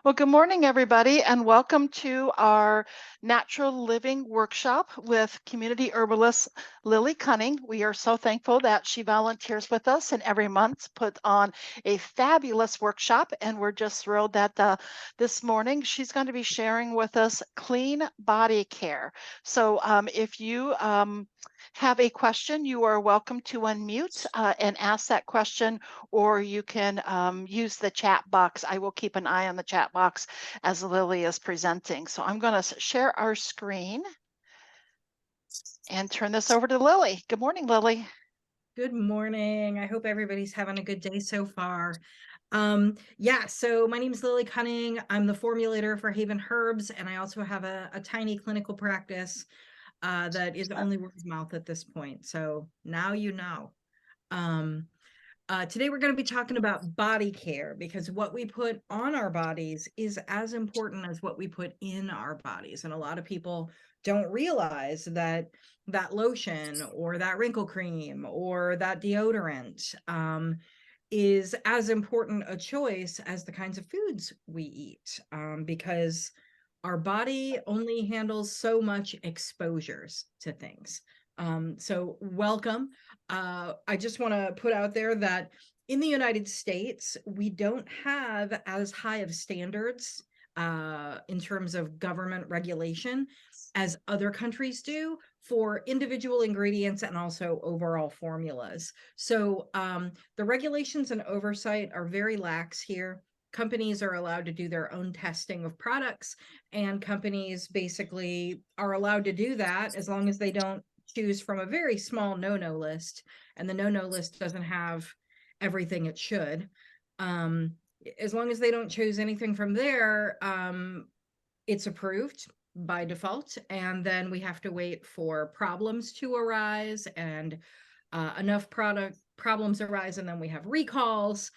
Well, good morning, everybody, and welcome to our natural living workshop with community herbalist Lily Kunning. We are so thankful that she volunteers with us and every month put on a fabulous workshop. And we're just thrilled that this morning she's going to be sharing with us clean body care. So if you have a question, you are welcome to unmute and ask that question, or you can use the chat box. I will keep an eye on the chat box as Lily is presenting. So I'm going to share our screen and turn this over to Lily. Good morning, Lily. Good morning. I hope everybody's having a good day so far. So my name is Lily Kunning. I'm the formulator for Haven Herbs, and I also have a tiny clinical practice that is only word of mouth at this point. So now you know. Um, Today we're going to be talking about body care, because what we put on our bodies is as important as what we put in our bodies. And a lot of people don't realize that that lotion or that wrinkle cream or that deodorant is as important a choice as the kinds of foods we eat, because our body only handles so much exposures to things. So welcome. I just want to put out there that in the United States, we don't have as high of standards in terms of government regulation as other countries do for individual ingredients and also overall formulas. So the regulations and oversight are very lax here. Companies are allowed to do their own testing of products, and companies basically are allowed to do that as long as they don't choose from a very small no-no list, and the no-no list doesn't have everything it should. As long as they don't choose anything from there, it's approved by default, and then we have to wait for problems to arise, and enough product problems arise, and then we have recalls.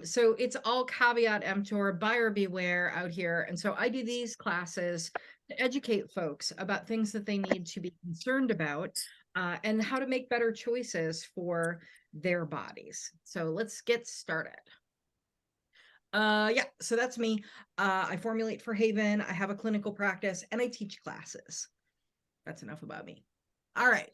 So it's all caveat emptor, buyer beware out here. And so I do these classes to educate folks about things that they need to be concerned about, and how to make better choices for their bodies. So let's get started. So that's me. I formulate for Haven, I have a clinical practice, and I teach classes. That's enough about me. All right.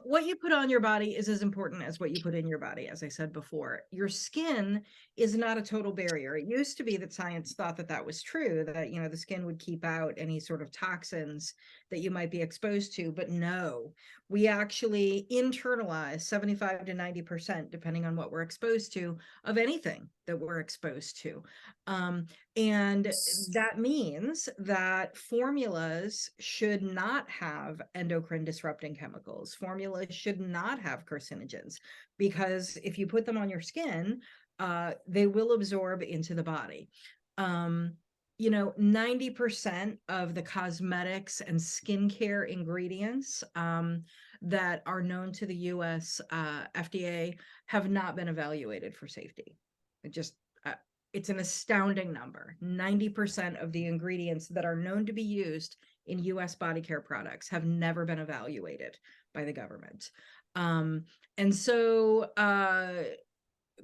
What you put on your body is as important as what you put in your body. As I said before, your skin is not a total barrier. It used to be that science thought that that was true, that, the skin would keep out any sort of toxins that you might be exposed to. But no, we actually internalize 75 to 90%, depending on what we're exposed to, of anything that we're exposed to. And that means that formulas should not have endocrine disrupting chemicals. Formulas should not have carcinogens, because if you put them on your skin, they will absorb into the body. 90% of the cosmetics and skincare ingredients that are known to the US FDA have not been evaluated for safety. It's an astounding number. 90% of the ingredients that are known to be used in US body care products have never been evaluated by the government. And so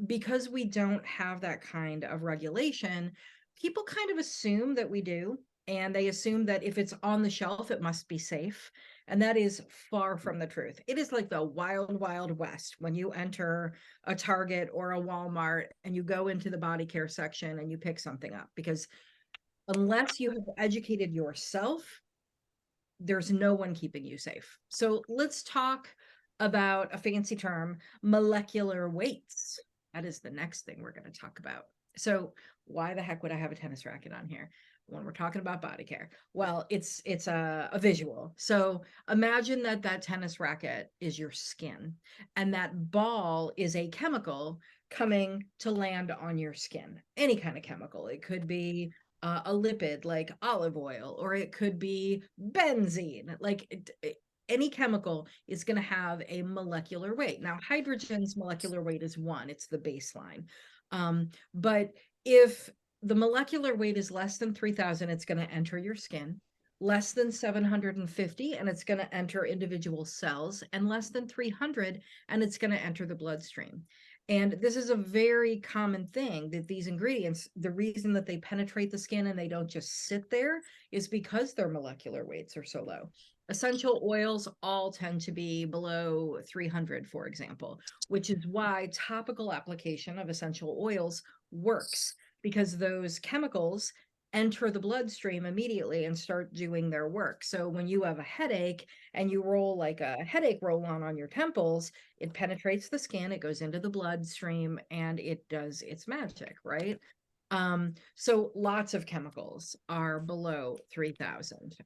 because we don't have that kind of regulation, people kind of assume that we do. And they assume that if it's on the shelf, it must be safe. And that is far from the truth. It is like the wild, wild west when you enter a Target or a Walmart and you go into the body care section and you pick something up. Because unless you have educated yourself, there's no one keeping you safe. So let's talk about a fancy term, molecular weights. That is the next thing we're going to talk about. So why the heck would I have a tennis racket on here when we're talking about body care? Well, it's a visual. So imagine that tennis racket is your skin, and that ball is a chemical coming to land on your skin. Any kind of chemical. It could be a lipid like olive oil, or it could be benzene. Any chemical is going to have a molecular weight. Now, hydrogen's molecular weight is 1. It's the baseline. But if the molecular weight is less than 3,000, it's going to enter your skin. Less than 750, and it's going to enter individual cells, and less than 300, and it's going to enter the bloodstream. And this is a very common thing, that these ingredients, the reason that they penetrate the skin and they don't just sit there is because their molecular weights are so low. Essential oils all tend to be below 300, for example, which is why topical application of essential oils works, because those chemicals enter the bloodstream immediately and start doing their work. So when you have a headache and you roll like a headache roll on your temples, it penetrates the skin, it goes into the bloodstream, and it does its magic, right? So lots of chemicals are below 3,000.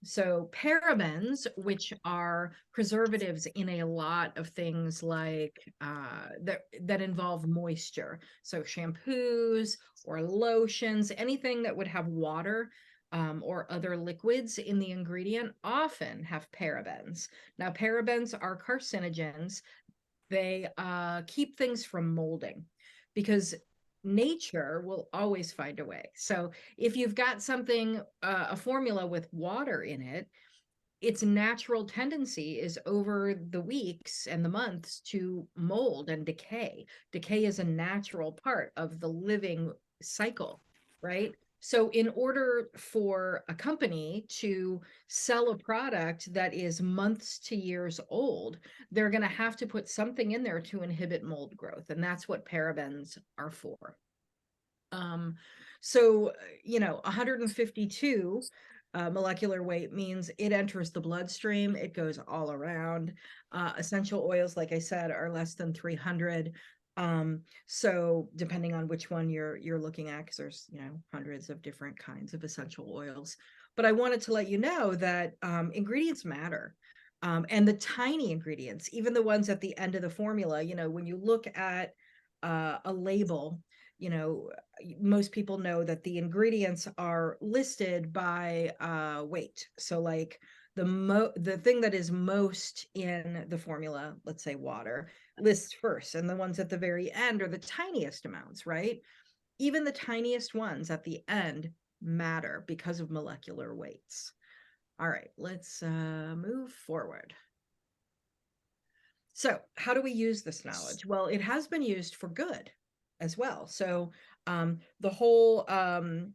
So parabens, which are preservatives in a lot of things like that involve moisture, so shampoos or lotions, anything that would have water or other liquids in the ingredient, often have parabens. Now, parabens are carcinogens. They keep things from molding, because nature will always find a way. So if you've got something, a formula with water in it, its natural tendency is over the weeks and the months to mold and decay. Decay is a natural part of the living cycle, right? So, in order for a company to sell a product that is months to years old, they're going to have to put something in there to inhibit mold growth. And that's what parabens are for. Um, so, 152 molecular weight means it enters the bloodstream, it goes all around. Essential oils, like I said, are less than 300. So depending on which one you're looking at, because there's hundreds of different kinds of essential oils. But I wanted to let you know that ingredients matter. And the tiny ingredients, even the ones at the end of the formula, when you look at a label, most people know that the ingredients are listed by weight. So like the thing that is most in the formula, let's say water, lists first, and the ones at the very end are the tiniest amounts, right? Even the tiniest ones at the end matter because of molecular weights. All right, let's move forward. So how do we use this knowledge? Well, it has been used for good as well. So the whole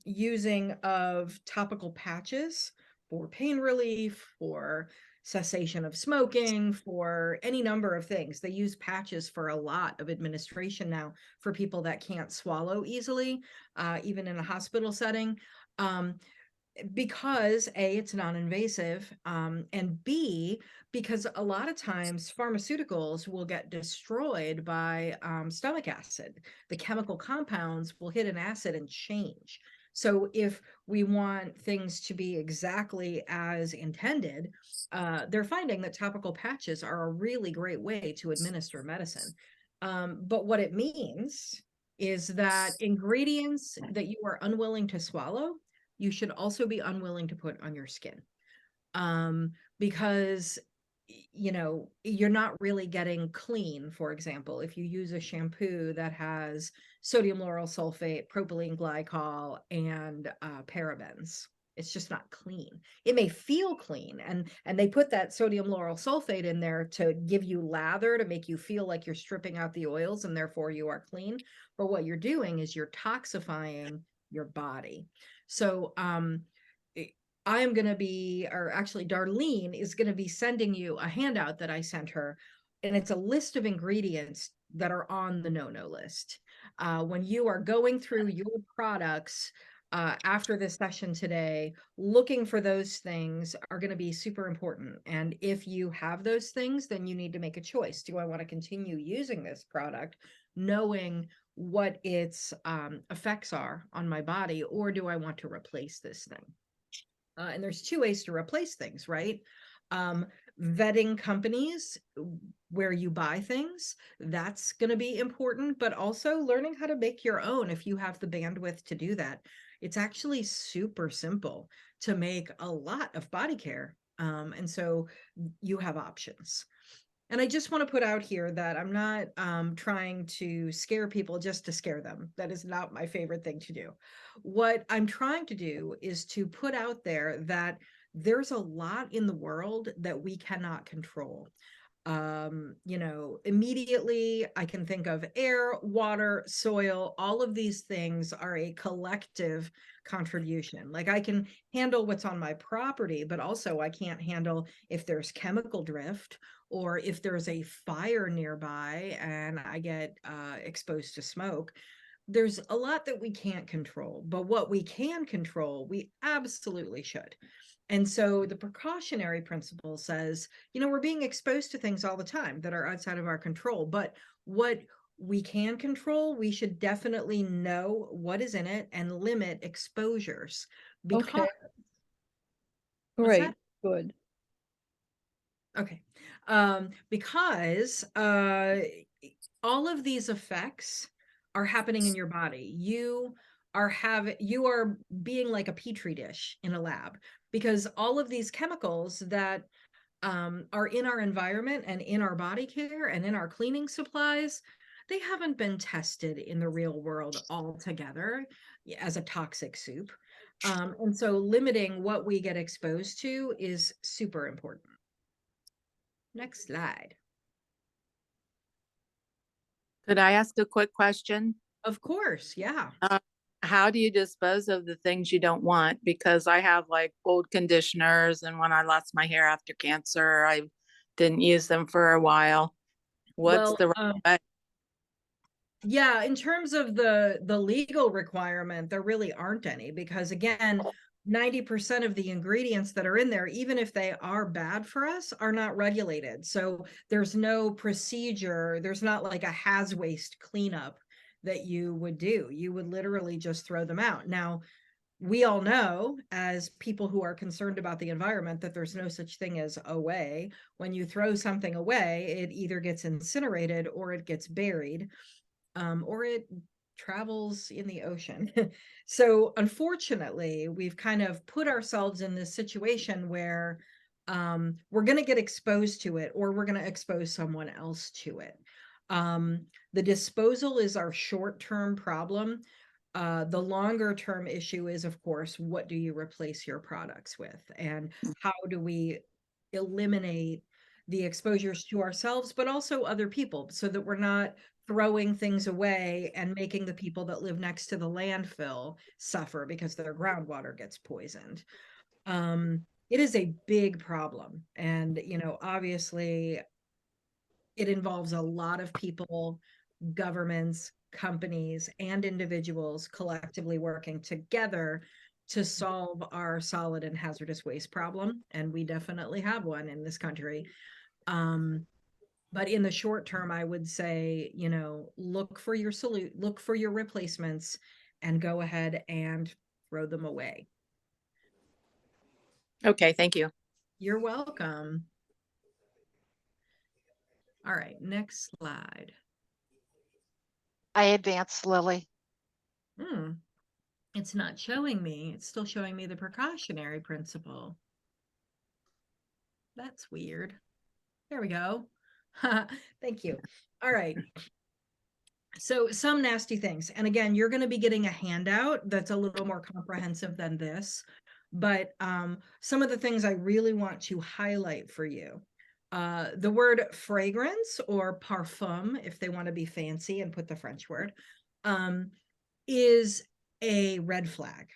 using of topical patches for pain relief, for cessation of smoking, for any number of things. They use patches for a lot of administration now for people that can't swallow easily, even in a hospital setting. Because A, it's non-invasive, and B, because a lot of times pharmaceuticals will get destroyed by stomach acid. The chemical compounds will hit an acid and change. So if we want things to be exactly as intended, they're finding that topical patches are a really great way to administer medicine. But what it means is that ingredients that you are unwilling to swallow, you should also be unwilling to put on your skin, because you're not really getting clean. For example, if you use a shampoo that has sodium lauryl sulfate, propylene glycol, and parabens, it's just not clean. It may feel clean, and they put that sodium lauryl sulfate in there to give you lather, to make you feel like you're stripping out the oils and therefore you are clean. But what you're doing is you're toxifying your body. So I am going to be, or actually Darlene is going to be sending you a handout that I sent her, and it's a list of ingredients that are on the no-no list. When you are going through your products after this session today, looking for those things are going to be super important. And if you have those things, then you need to make a choice. Do I want to continue using this product, knowing what its effects are on my body, or do I want to replace this thing? And there's two ways to replace things, right? Vetting companies where you buy things, that's going to be important, but also learning how to make your own if you have the bandwidth to do that. It's actually super simple to make a lot of body care. And so you have options. And I just want to put out here that I'm not trying to scare people just to scare them. That is not my favorite thing to do. What I'm trying to do is to put out there that there's a lot in the world that we cannot control. You know, immediately I can think of air, water, soil. All of these things are a collective contribution. Like I can handle what's on my property, but also I can't handle if there's chemical drift or if there's a fire nearby and I get exposed to smoke. There's a lot that we can't control, but what we can control, we absolutely should. And so the precautionary principle says, you know, we're being exposed to things all the time that are outside of our control, but what we can control, we should definitely know what is in it and limit exposures. Because Okay, what's great, that? good. Okay. Because all of these effects are happening in your body. You are being like a petri dish in a lab because all of these chemicals that are in our environment and in our body care and in our cleaning supplies, they haven't been tested in the real world altogether as a toxic soup. And so limiting what we get exposed to is super important. Next slide. Could I ask a quick question? Of course, yeah. How do you dispose of the things you don't want? Because I have like old conditioners, and when I lost my hair after cancer, I didn't use them for a while. What's Well, the right way? yeah, in terms of the legal requirement, there really aren't any because again, 90% of the ingredients that are in there, even if they are bad for us, are not regulated. So there's no procedure, there's not like a has waste cleanup that you would do. You would literally just throw them out. Now, we all know as people who are concerned about the environment that there's no such thing as away. When you throw something away, it either gets incinerated or it gets buried, or it travels in the ocean. So unfortunately, we've kind of put ourselves in this situation where we're going to get exposed to it or we're going to expose someone else to it. The disposal is our short-term problem. The longer term issue is, of course, what do you replace your products with? And how do we eliminate the exposures to ourselves, but also other people so that we're not throwing things away and making the people that live next to the landfill suffer because their groundwater gets poisoned. It is a big problem. And, you know, obviously it involves a lot of people, governments, companies, and individuals collectively working together to solve our solid and hazardous waste problem. And we definitely have one in this country. But in the short term, I would say, you know, look for your replacements and go ahead and throw them away. Okay, thank you. You're welcome. All right, next slide. I advanced, Lily. It's not showing me. It's still showing me the precautionary principle. That's weird. There we go. Thank you. All right. So some nasty things. And again, you're going to be getting a handout that's a little more comprehensive than this. But some of the things I really want to highlight for you. The word fragrance or parfum, if they want to be fancy and put the French word, is a red flag.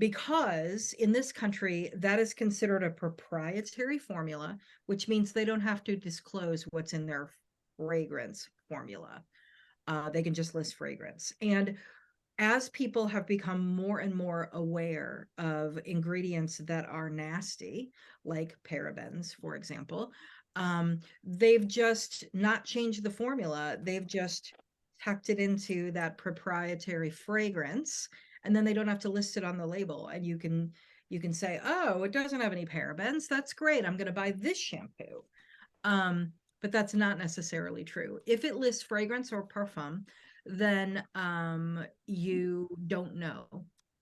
Because in this country, that is considered a proprietary formula, which means they don't have to disclose what's in their fragrance formula. They can just list fragrance. And as people have become more and more aware of ingredients that are nasty, like parabens, for example, they've just not changed the formula. They've just tucked it into that proprietary fragrance, and then they don't have to list it on the label. And you can say, oh, it doesn't have any parabens. That's great. I'm going to buy this shampoo. But that's not necessarily true. If it lists fragrance or parfum, then you don't know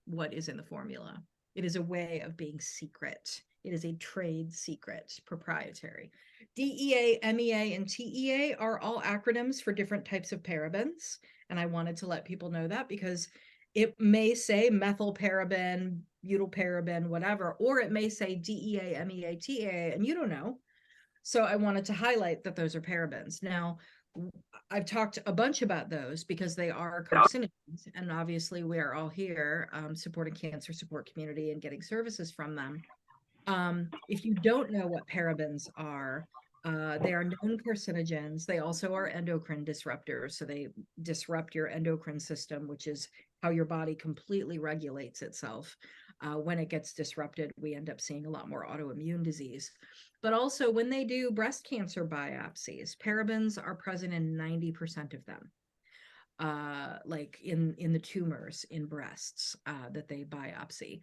what is in the formula. It is a way of being secret. It is a trade secret, proprietary. DEA, MEA, and TEA are all acronyms for different types of parabens. And I wanted to let people know that because it may say methylparaben, butylparaben, whatever, or it may say DEA, MEA, TEA, and you don't know. So I wanted to highlight that those are parabens. Now, I've talked a bunch about those because they are carcinogens, and obviously we are all here supporting cancer support community and getting services from them. If you don't know what parabens are, they are known carcinogens. They also are endocrine disruptors. So they disrupt your endocrine system, which is how your body completely regulates itself. When it gets disrupted, we end up seeing a lot more autoimmune disease. But also, when they do breast cancer biopsies, parabens are present in 90% of them. Like in the tumors in breasts that they biopsy.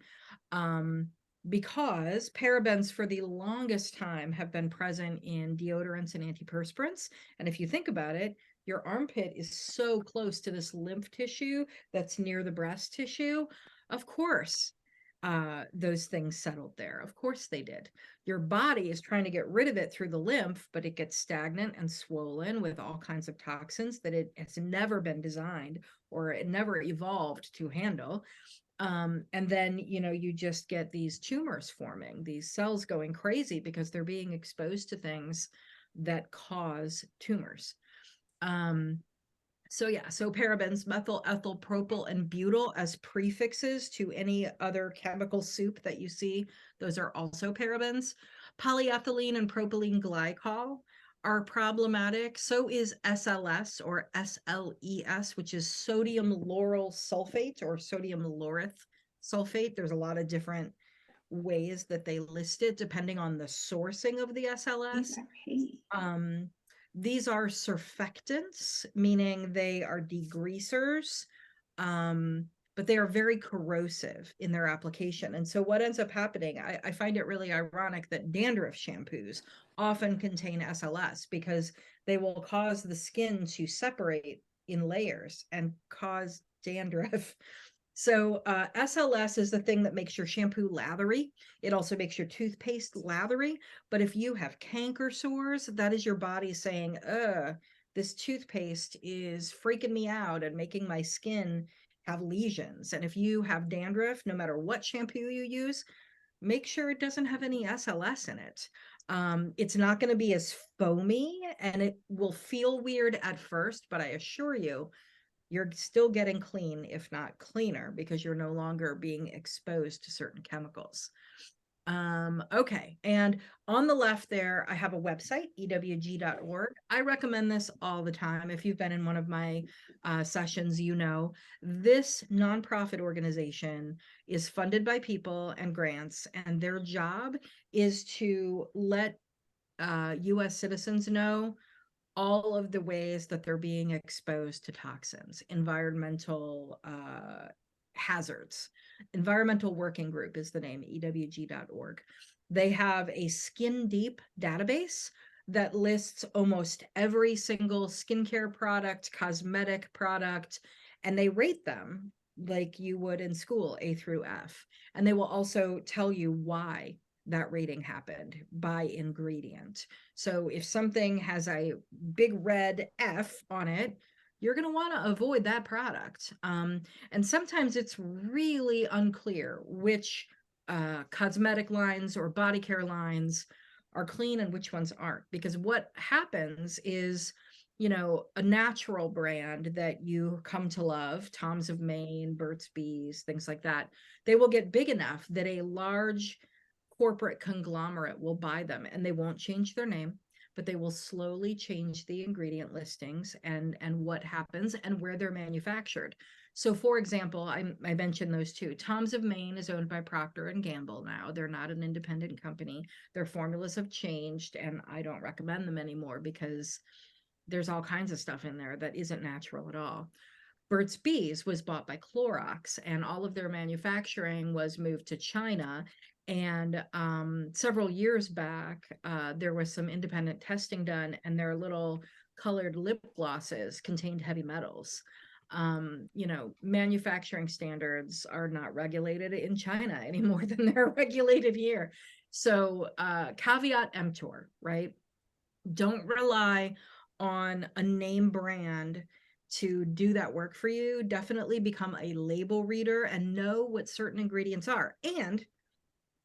Because parabens for the longest time have been present in deodorants and antiperspirants. And if you think about it, your armpit is so close to this lymph tissue that's near the breast tissue. Of course, those things settled there. Of course they did. Your body is trying to get rid of it through the lymph, but it gets stagnant and swollen with all kinds of toxins that it has never been designed or it never evolved to handle. And then, you just get these tumors forming, these cells going crazy because they're being exposed to things that cause tumors. So parabens, methyl, ethyl, propyl, and butyl as prefixes to any other chemical soup that you see, those are also parabens. Polyethylene and propylene glycol are problematic. So is SLS or SLES, which is sodium lauryl sulfate or sodium laureth sulfate. There's a lot of different ways that they list it depending on the sourcing of the SLS. These are surfactants, meaning they are degreasers, but they are very corrosive in their application. And so what ends up happening, I find it really ironic that dandruff shampoos often contain SLS because they will cause the skin to separate in layers and cause dandruff. So SLS is the thing that makes your shampoo lathery. It also makes your toothpaste lathery. But if you have canker sores, that is your body saying, this toothpaste is freaking me out and making my skin have lesions. And if you have dandruff, no matter what shampoo you use, make sure it doesn't have any SLS in it. It's not going to be as foamy and it will feel weird at first, but I assure you, you're still getting clean, if not cleaner, because you're no longer being exposed to certain chemicals. Okay, and on the left there, I have a website, ewg.org. I recommend this all the time. If you've been in one of my sessions, this nonprofit organization is funded by people and grants, and their job is to let U.S. citizens know all of the ways that they're being exposed to toxins, environmental hazards. Environmental Working Group is the name, ewg.org. They have a skin deep database that lists almost every single skincare product, cosmetic product, and they rate them like you would in school, A through F. And they will also tell you why that rating happened by ingredient. So if something has a big red F on it, you're going to want to avoid that product. And sometimes it's really unclear which cosmetic lines or body care lines are clean and which ones aren't. Because what happens is, a natural brand that you come to love, Tom's of Maine, Burt's Bees, things like that, they will get big enough that a large corporate conglomerate will buy them and they won't change their name, but they will slowly change the ingredient listings and what happens and where they're manufactured. So for example, I mentioned those two. Tom's of Maine is owned by Procter & Gamble now. They're not an independent company. Their formulas have changed and I don't recommend them anymore because there's all kinds of stuff in there that isn't natural at all. Burt's Bees was bought by Clorox and all of their manufacturing was moved to China. And several years back, there was some independent testing done and their little colored lip glosses contained heavy metals. Manufacturing standards are not regulated in China any more than they're regulated here. So caveat emptor, right? Don't rely on a name brand to do that work for you. Definitely become a label reader and know what certain ingredients are. And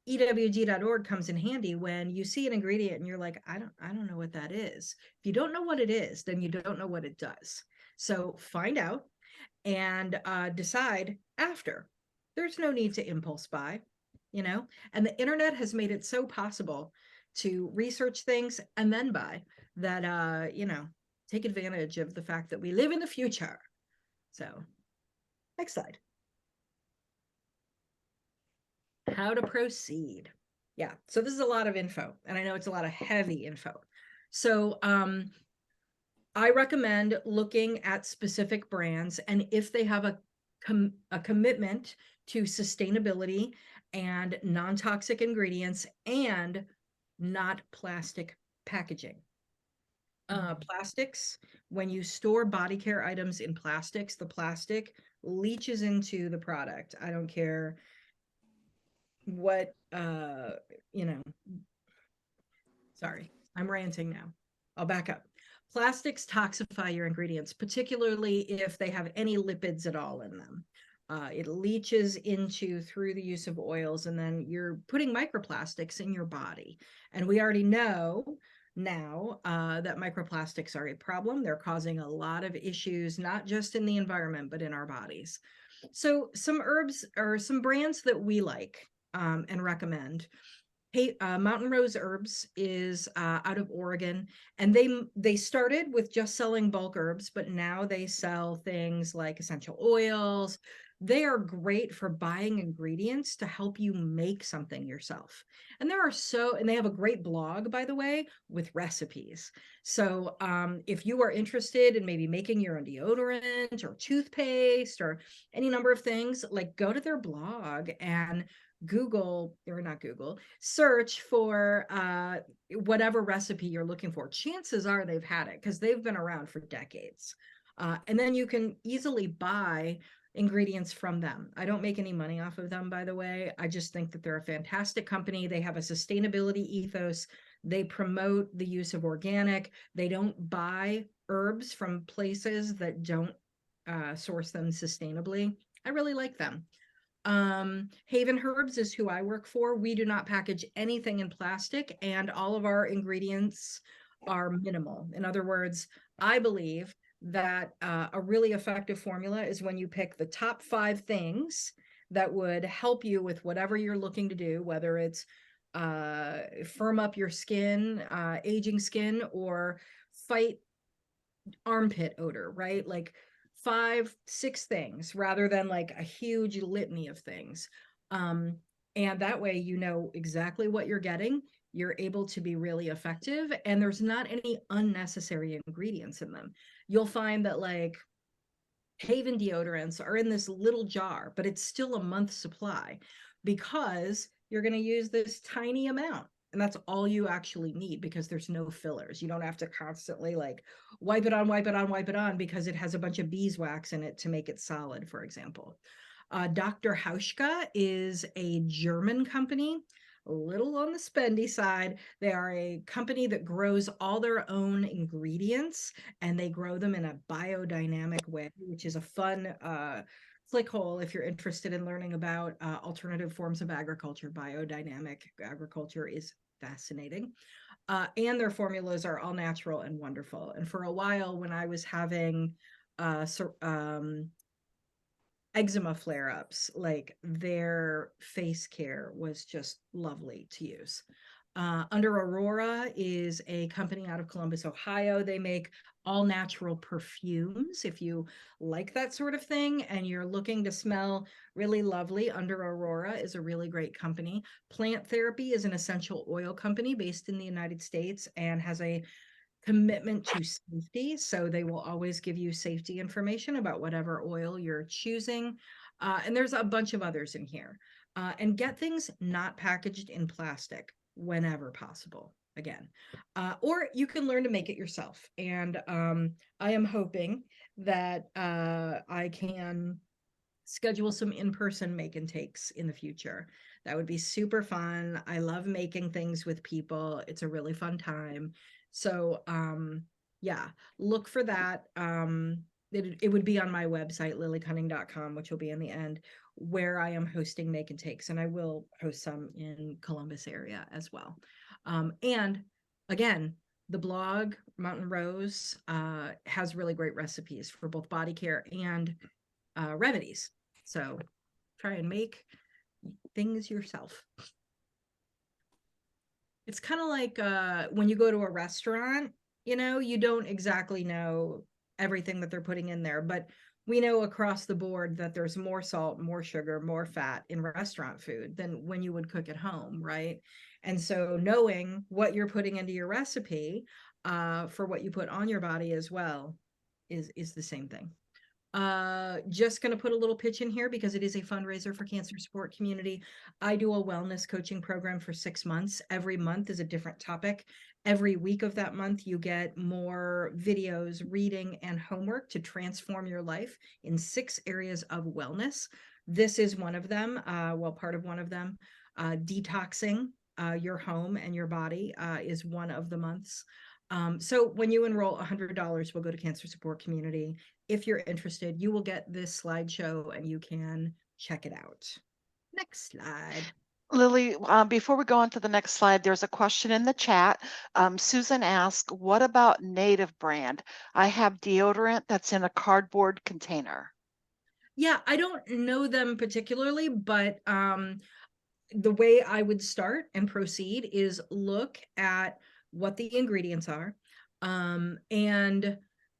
ewg.org comes in handy when you see an ingredient and you're like, I don't know what that is. If you don't know what it is, then you don't know what it does. So find out and decide after. There's no need to impulse buy, you know, and the internet has made it so possible to research things and then buy that, you know, take advantage of the fact that we live in the future. So next slide. How to proceed. Yeah, so this is a lot of info, and I know it's a lot of heavy info. So I recommend looking at specific brands, and if they have a commitment to sustainability and non-toxic ingredients and not plastic packaging. Plastics, when you store body care items in plastics, the plastic leaches into the product. I don't care what, you know, sorry, I'm ranting now. I'll back up. Plastics toxify your ingredients, particularly if they have any lipids at all in them. It leaches into through the use of oils, and then you're putting microplastics in your body. And we already know now that microplastics are a problem. They're causing a lot of issues, not just in the environment, but in our bodies. So some herbs or some brands that we like and recommend. Mountain Rose Herbs is out of Oregon, and they started with just selling bulk herbs, but now they sell things like essential oils. They are great for buying ingredients to help you make something yourself. And and they have a great blog, by the way, with recipes. So if you are interested in maybe making your own deodorant or toothpaste or any number of things, like go to their blog and search for whatever recipe you're looking for. Chances are they've had it because they've been around for decades. And then you can easily buy ingredients from them. I don't make any money off of them, by the way. I just think that they're a fantastic company. They have a sustainability ethos. They promote the use of organic. They don't buy herbs from places that don't source them sustainably. I really like them. Haven Herbs is who I work for. We do not package anything in plastic, and all of our ingredients are minimal. In other words, I believe that a really effective formula is when you pick the top 5 things that would help you with whatever you're looking to do, whether it's firm up your skin, aging skin, or fight armpit odor, right? Like 5, 6 things rather than like a huge litany of things. And that way, you know exactly what you're getting. You're able to be really effective, and there's not any unnecessary ingredients in them. You'll find that like Haven deodorants are in this little jar, but it's still a month's supply because you're going to use this tiny amount. And that's all you actually need because there's no fillers. You don't have to constantly like wipe it on, wipe it on, wipe it on because it has a bunch of beeswax in it to make it solid, for example. Dr. Hauschka is a German company, a little on the spendy side. They are a company that grows all their own ingredients, and they grow them in a biodynamic way, which is a fun click hole if you're interested in learning about alternative forms of agriculture. Biodynamic agriculture is fascinating. And their formulas are all natural and wonderful. And for a while, when I was having eczema flare-ups, like their face care was just lovely to use. Under Aurora is a company out of Columbus, Ohio. They make all natural perfumes. If you like that sort of thing and you're looking to smell really lovely, Under Aurora is a really great company. Plant Therapy is an essential oil company based in the United States and has a commitment to safety. So they will always give you safety information about whatever oil you're choosing. And there's a bunch of others in here. And get things not packaged in plastic whenever possible, again. Or you can learn to make it yourself. And I am hoping that I can schedule some in-person make and takes in the future. That would be super fun. I love making things with people. It's a really fun time. So yeah, look for that. it would be on my website, lilykunning.com, which will be in the end, where I am hosting make and takes, and I will host some in Columbus area as well. And again, the blog Mountain Rose has really great recipes for both body care and remedies. So try and make things yourself. It's kind of like when you go to a restaurant, you don't exactly know everything that they're putting in there, but we know across the board that there's more salt, more sugar, more fat in restaurant food than when you would cook at home, right? And so knowing what you're putting into your recipe for what you put on your body as well is the same thing. Just going to put a little pitch in here because it is a fundraiser for Cancer Support Community. I do a wellness coaching program for 6 months. Every month is a different topic. Every week of that month, you get more videos, reading, and homework to transform your life in 6 areas of wellness. This is one of them, part of one of them. Detoxing your home and your body is one of the months. So when you enroll, $100 will go to Cancer Support Community. If you're interested, you will get this slideshow and you can check it out. Next slide. Lily, before we go on to the next slide, there's a question in the chat. Susan asked, what about Native brand? I have deodorant that's in a cardboard container. Yeah, I don't know them particularly, but the way I would start and proceed is look at what the ingredients are. And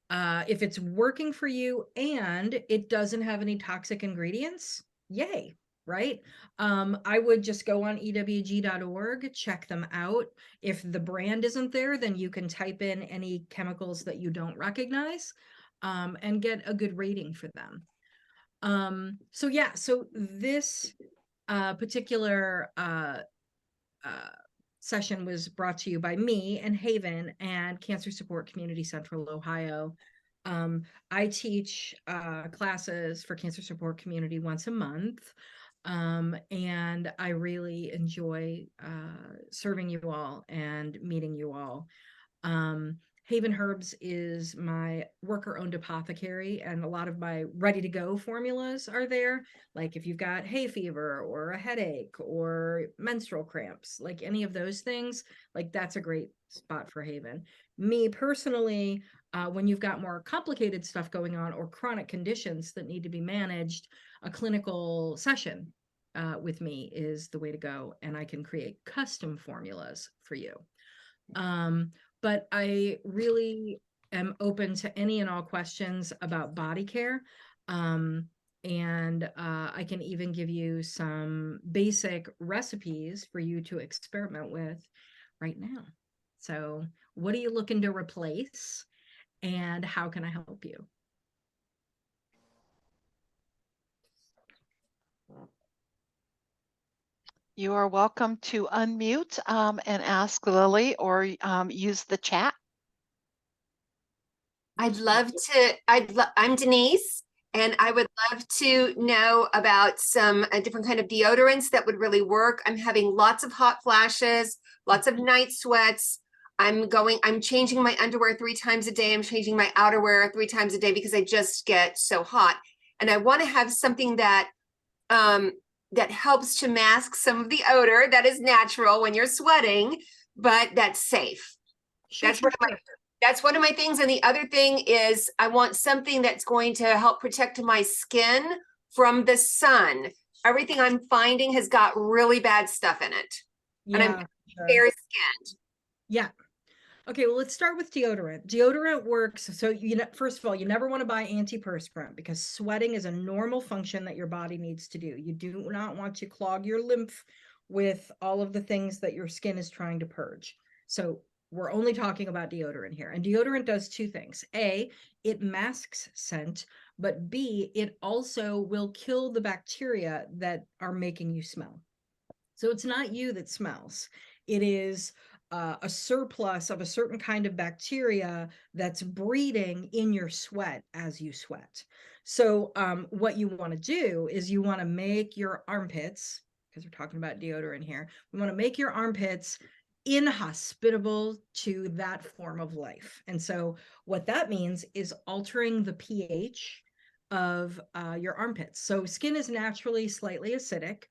if it's working for you and it doesn't have any toxic ingredients, yay, right? I would just go on ewg.org, check them out. If the brand isn't there, then you can type in any chemicals that you don't recognize and get a good rating for them. So this particular session was brought to you by me and Haven and Cancer Support Community Central Ohio. I teach classes for Cancer Support Community once a month, and I really enjoy serving you all and meeting you all. Haven Herbs is my worker-owned apothecary, and a lot of my ready-to-go formulas are there. Like if you've got hay fever or a headache or menstrual cramps, like any of those things, like that's a great spot for Haven. Me personally, when you've got more complicated stuff going on or chronic conditions that need to be managed, a clinical session with me is the way to go, and I can create custom formulas for you. But I really am open to any and all questions about body care. And I can even give you some basic recipes for you to experiment with right now. So what are you looking to replace? And how can I help you? You are welcome to unmute and ask Lily or use the chat. I'd love to, I'm Denise, and I would love to know about some different kind of deodorants that would really work. I'm having lots of hot flashes, lots of night sweats. I'm changing my underwear 3 times a day. I'm changing my outerwear 3 times a day because I just get so hot. And I want to have something that that helps to mask some of the odor that is natural when you're sweating, but that's safe. Sure, That's one of my things. And the other thing is I want something that's going to help protect my skin from the sun. Everything I'm finding has got really bad stuff in it. Yeah, and I'm fair skinned. Yeah. Okay, well, let's start with deodorant. Deodorant works. So, first of all, you never want to buy antiperspirant because sweating is a normal function that your body needs to do. You do not want to clog your lymph with all of the things that your skin is trying to purge. So we're only talking about deodorant here. And deodorant does 2 things. A, it masks scent, but B, it also will kill the bacteria that are making you smell. So it's not you that smells. It is a surplus of a certain kind of bacteria that's breeding in your sweat as you sweat. So what you want to do is you want to make your armpits, because we're talking about deodorant here, we want to make your armpits inhospitable to that form of life. And so what that means is altering the pH of your armpits. So skin is naturally slightly acidic.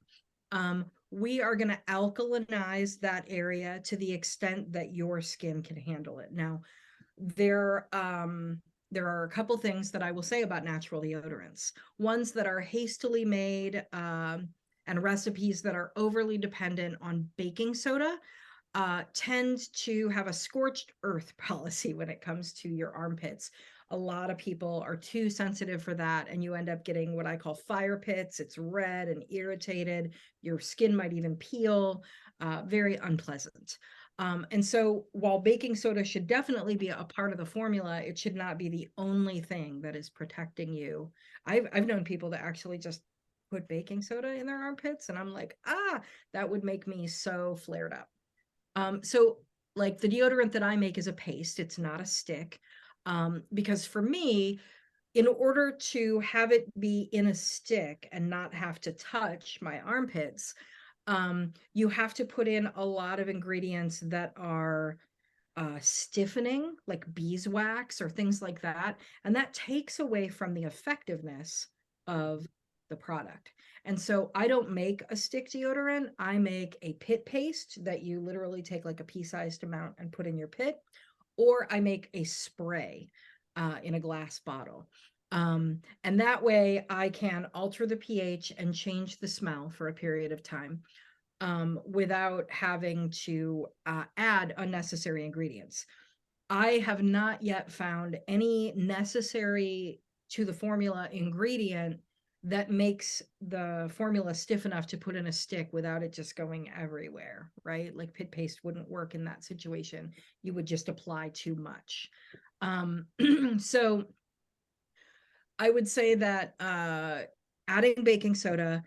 We are going to alkalinize that area to the extent that your skin can handle it. Now, there are a couple things that I will say about natural deodorants. Ones that are hastily made and recipes that are overly dependent on baking soda tend to have a scorched earth policy when it comes to your armpits. A lot of people are too sensitive for that, and you end up getting what I call fire pits. It's red and irritated. Your skin might even peel. Very unpleasant. And so while baking soda should definitely be a part of the formula, it should not be the only thing that is protecting you. I've known people that actually just put baking soda in their armpits, and I'm like, that would make me so flared up. So like the deodorant that I make is a paste. It's not a stick. Because for me, in order to have it be in a stick and not have to touch my armpits, you have to put in a lot of ingredients that are stiffening, like beeswax or things like that. And that takes away from the effectiveness of the product. And so I don't make a stick deodorant. I make a pit paste that you literally take like a pea-sized amount and put in your pit, or I make a spray in a glass bottle. And that way I can alter the pH and change the smell for a period of time without having to add unnecessary ingredients. I have not yet found any necessary to the formula ingredient that makes the formula stiff enough to put in a stick without it just going everywhere, right? Like pit paste wouldn't work in that situation. You would just apply too much. So I would say that adding baking soda,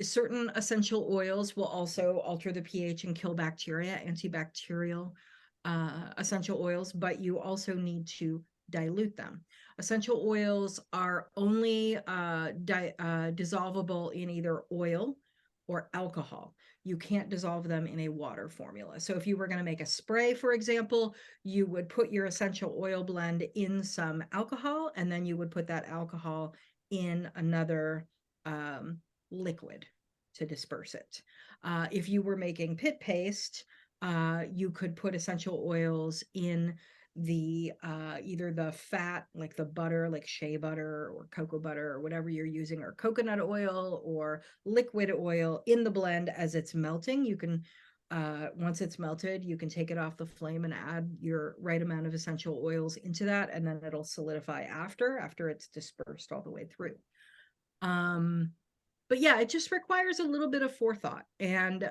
certain essential oils will also alter the pH and kill bacteria, antibacterial essential oils, but you also need to dilute them. Essential oils are only dissolvable in either oil or alcohol. You can't dissolve them in a water formula. So if you were going to make a spray, for example, you would put your essential oil blend in some alcohol, and then you would put that alcohol in another liquid to disperse it. If you were making pit paste, you could put essential oils in the either the fat, like the butter, like shea butter or cocoa butter or whatever you're using, or coconut oil or liquid oil in the blend as it's melting. You can once it's melted, you can take it off the flame and add your right amount of essential oils into that, and then it'll solidify after it's dispersed all the way through. But yeah, it just requires a little bit of forethought. And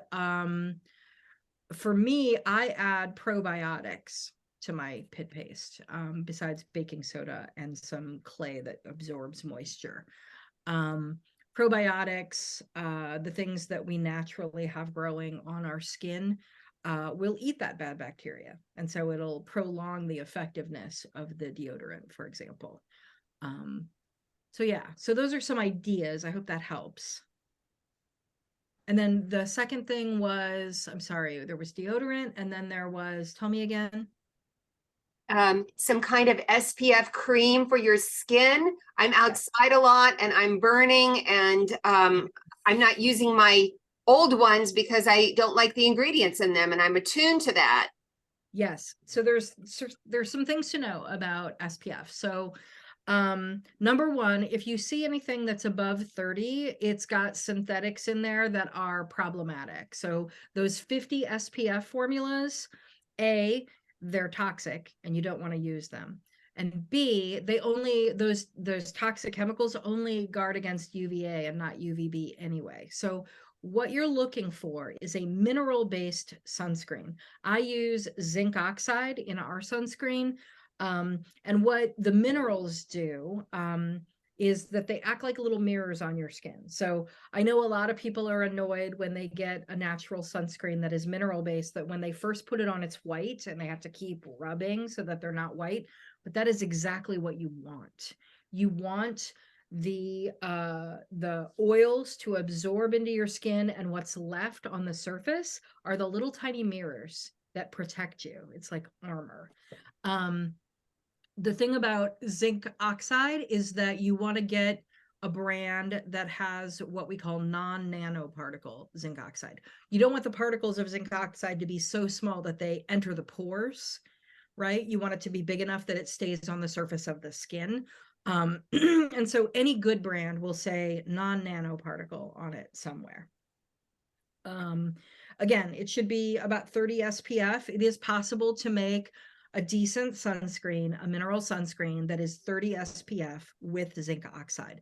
for me, I add probiotics to my pit paste, besides baking soda and some clay that absorbs moisture. Probiotics, the things that we naturally have growing on our skin, will eat that bad bacteria. And so it'll prolong the effectiveness of the deodorant, for example. So yeah, so those are some ideas. I hope that helps. And then the second thing was, I'm sorry, there was deodorant, and then there was, tell me again. Some kind of SPF cream for your skin. I'm outside a lot and I'm burning, and I'm not using my old ones because I don't like the ingredients in them, and I'm attuned to that. Yes. So there's some things to know about SPF. So number one, if you see anything that's above 30, it's got synthetics in there that are problematic. So those 50 SPF formulas, A, they're toxic and you don't want to use them. And B, they only, those toxic chemicals only guard against UVA and not UVB anyway. So what you're looking for is a mineral-based sunscreen. I use zinc oxide in our sunscreen. And what the minerals do is that they act like little mirrors on your skin. So I know a lot of people are annoyed when they get a natural sunscreen that is mineral based, that when they first put it on, it's white and they have to keep rubbing so that they're not white. But that is exactly what you want. You want the oils to absorb into your skin, and what's left on the surface are the little tiny mirrors that protect you. It's like armor. The thing about zinc oxide is that you want to get a brand that has what we call non-nanoparticle zinc oxide. You don't want the particles of zinc oxide to be so small that they enter the pores, right? You want it to be big enough that it stays on the surface of the skin. And so any good brand will say non-nanoparticle on it somewhere. Again, it should be about 30 SPF. It is possible to make a decent sunscreen, a mineral sunscreen that is 30 SPF with zinc oxide.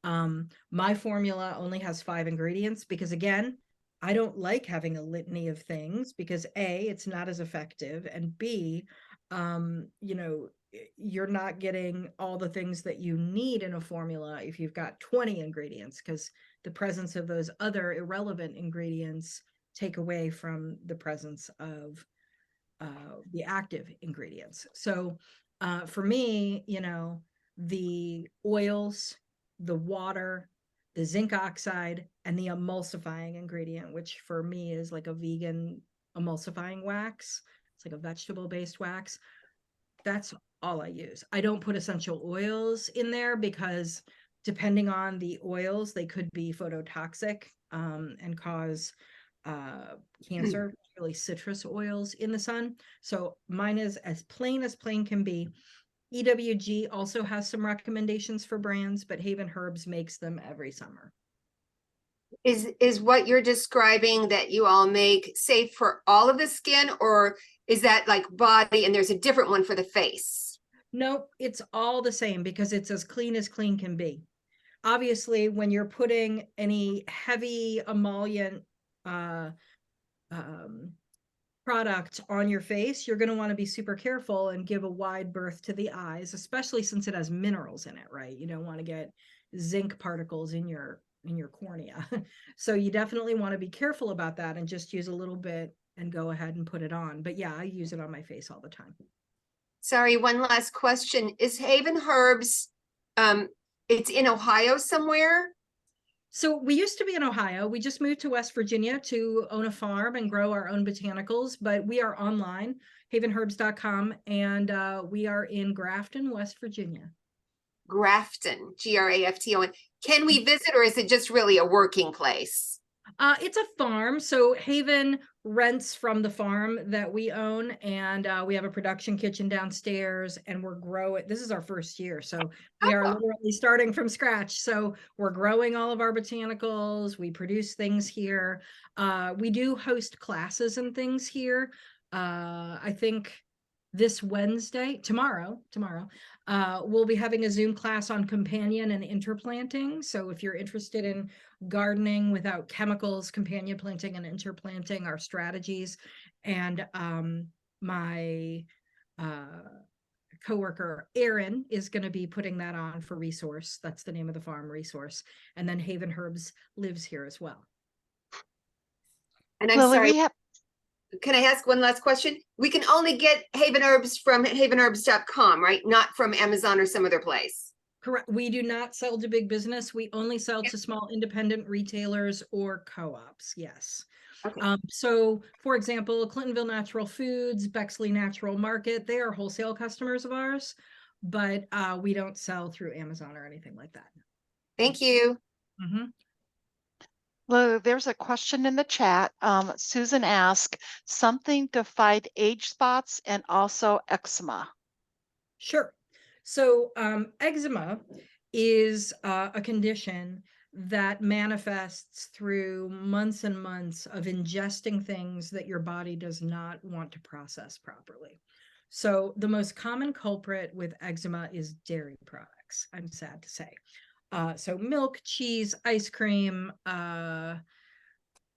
My formula only has 5 ingredients because, again, I don't like having a litany of things because A, it's not as effective, and B, you know, you're not getting all the things that you need in a formula if you've got 20 ingredients, because the presence of those other irrelevant ingredients take away from the presence of the active ingredients. So for me, you know, the oils, the water, the zinc oxide, and the emulsifying ingredient, which for me is like a vegan emulsifying wax. It's like a vegetable-based wax. That's all I use. I don't put essential oils in there because depending on the oils, they could be phototoxic and cause cancer, really citrus oils in the sun. So mine is as plain can be. EWG also has some recommendations for brands, but Haven Herbs makes them every summer. Is what you're describing that you all make safe for all of the skin, or is that like body and there's a different one for the face? No, it's all the same because it's as clean can be. Obviously, when you're putting any heavy emollient product on your face, you're going to want to be super careful and give a wide berth to the eyes, especially since it has minerals in it, right? You don't want to get zinc particles in your cornea. So you definitely want to be careful about that and just use a little bit and go ahead and put it on. But yeah, I use it on my face all the time. Sorry, one last question. Is Haven Herbs, it's in Ohio somewhere? So we used to be in Ohio. We just moved to West Virginia to own a farm and grow our own botanicals, but we are online, havenherbs.com, and we are in Grafton, West Virginia. Grafton, Grafton. Can we visit, or is it just really a working place? It's a farm. So Haven rents from the farm that we own, and we have a production kitchen downstairs, and we're growing. This is our first year. So we are literally starting from scratch. So we're growing all of our botanicals. We produce things here. We do host classes and things here. I think this Wednesday, tomorrow, we'll be having a Zoom class on companion and interplanting. So if you're interested in gardening without chemicals, companion planting and interplanting are strategies. And my coworker Erin is going to be putting that on for Resource. That's the name of the farm, Resource. And then Haven Herbs lives here as well. And I'm Lily, sorry, can I ask one last question? We can only get Haven Herbs from havenherbs.com, right? Not from Amazon or some other place. Correct. We do not sell to big business. We only sell to small independent retailers or co-ops. Yes. Okay. So for example, Clintonville Natural Foods, Bexley Natural Market, they are wholesale customers of ours, but we don't sell through Amazon or anything like that. Thank you. Mm-hmm. Lily, there's a question in the chat. Susan asked something to fight age spots and also eczema. Sure. So eczema is a condition that manifests through months and months of ingesting things that your body does not want to process properly. So the most common culprit with eczema is dairy products, I'm sad to say. So milk, cheese, ice cream,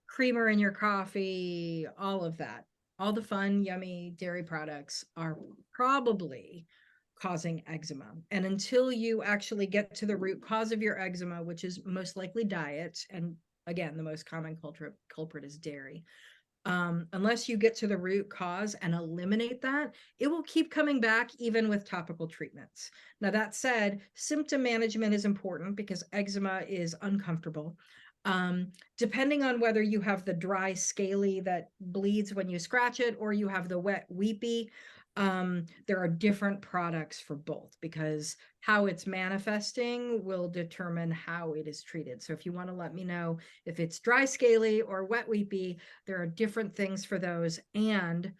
creamer in your coffee, all of that. All the fun, yummy dairy products are probably causing eczema. And until you actually get to the root cause of your eczema, which is most likely diet, and again, the most common culprit is dairy, Unless you get to the root cause and eliminate that, it will keep coming back even with topical treatments. Now, that said, symptom management is important because eczema is uncomfortable. Depending on whether you have the dry scaly that bleeds when you scratch it or you have the wet weepy, there are different products for both because how it's manifesting will determine how it is treated. So if you want to let me know if it's dry scaly or wet weepy, there are different things for those. And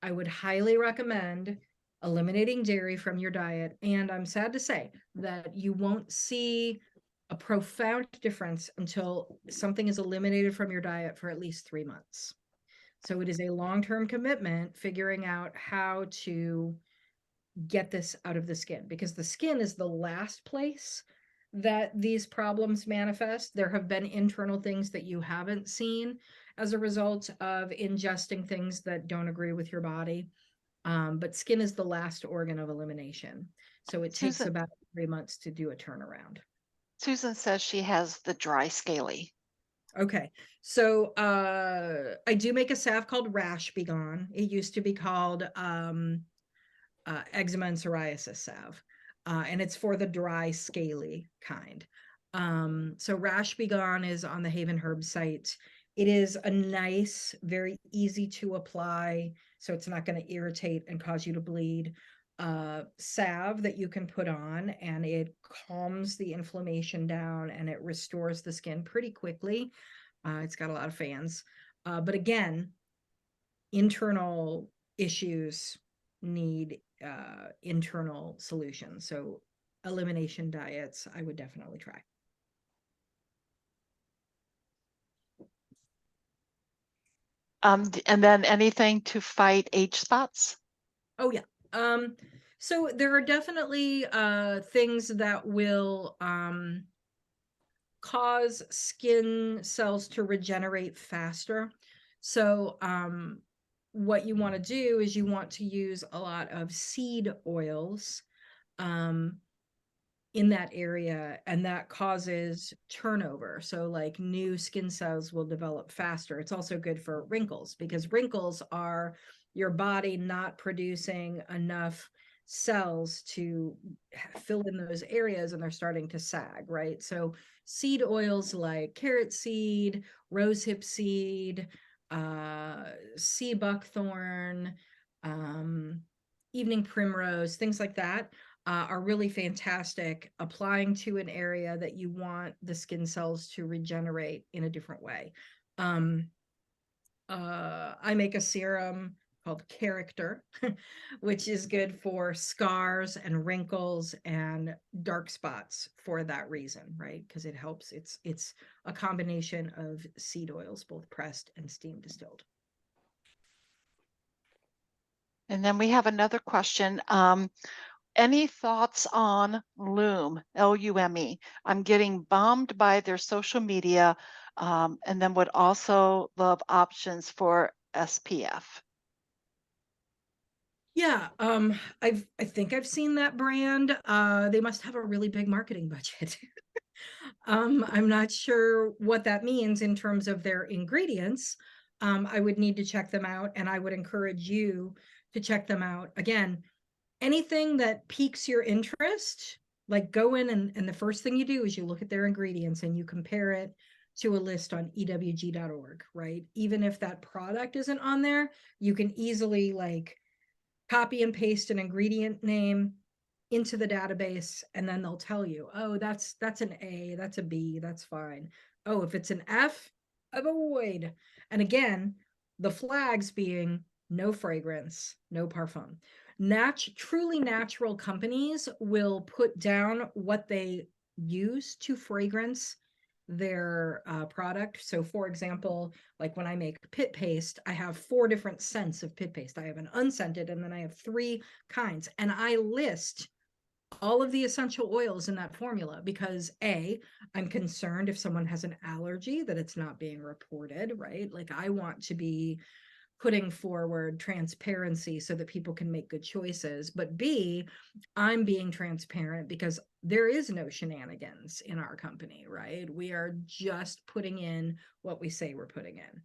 I would highly recommend eliminating dairy from your diet. And I'm sad to say that you won't see a profound difference until something is eliminated from your diet for at least 3 months. So it is a long-term commitment figuring out how to get this out of the skin, because the skin is the last place that these problems manifest. There have been internal things that you haven't seen as a result of ingesting things that don't agree with your body. But skin is the last organ of elimination. So it takes Susan, about 3 months to do a turnaround. Susan says she has the dry scaly. Okay, so I do make a salve called Rash Be Gone. It used to be called eczema and psoriasis salve, and it's for the dry, scaly kind. So Rash Be Gone is on the Haven Herbs site. It is a nice, very easy to apply, so it's not going to irritate and cause you to bleed. Salve that you can put on, and it calms the inflammation down and it restores the skin pretty quickly. It's got a lot of fans, but again, internal issues need internal solutions. So elimination diets, I would definitely try. And then anything to fight age spots? Oh yeah. So there are definitely things that will cause skin cells to regenerate faster. So what you want to do is you want to use a lot of seed oils in that area, and that causes turnover. So like new skin cells will develop faster. It's also good for wrinkles because wrinkles are your body not producing enough cells to fill in those areas, and they're starting to sag, right? So seed oils like carrot seed, rosehip seed, sea buckthorn, evening primrose, things like that are really fantastic, applying to an area that you want the skin cells to regenerate in a different way. I make a serum called Character, which is good for scars and wrinkles and dark spots for that reason, right? Because it helps. It's a combination of seed oils, both pressed and steam distilled. And then we have another question. Any thoughts on Lume, Lume? I'm getting bombed by their social media, and then would also love options for SPF. Yeah, I think I've seen that brand. They must have a really big marketing budget. I'm not sure what that means in terms of their ingredients. I would need to check them out, and I would encourage you to check them out. Again, anything that piques your interest, like go in and the first thing you do is you look at their ingredients and you compare it to a list on ewg.org, right? Even if that product isn't on there, you can easily like copy and paste an ingredient name into the database, and then they'll tell you, oh, that's an A, that's a B, that's fine. Oh, if it's an F, avoid. And again, the flags being no fragrance, no parfum. Truly natural companies will put down what they use to fragrance their product. So for example, like when I make pit paste, I have 4 different scents of pit paste. I have an unscented, and then I have 3 kinds. And I list all of the essential oils in that formula because I'm concerned if someone has an allergy that it's not being reported, right? Like I want to be putting forward transparency so that people can make good choices. But B, I'm being transparent because there is no shenanigans in our company, right? We are just putting in what we say we're putting in.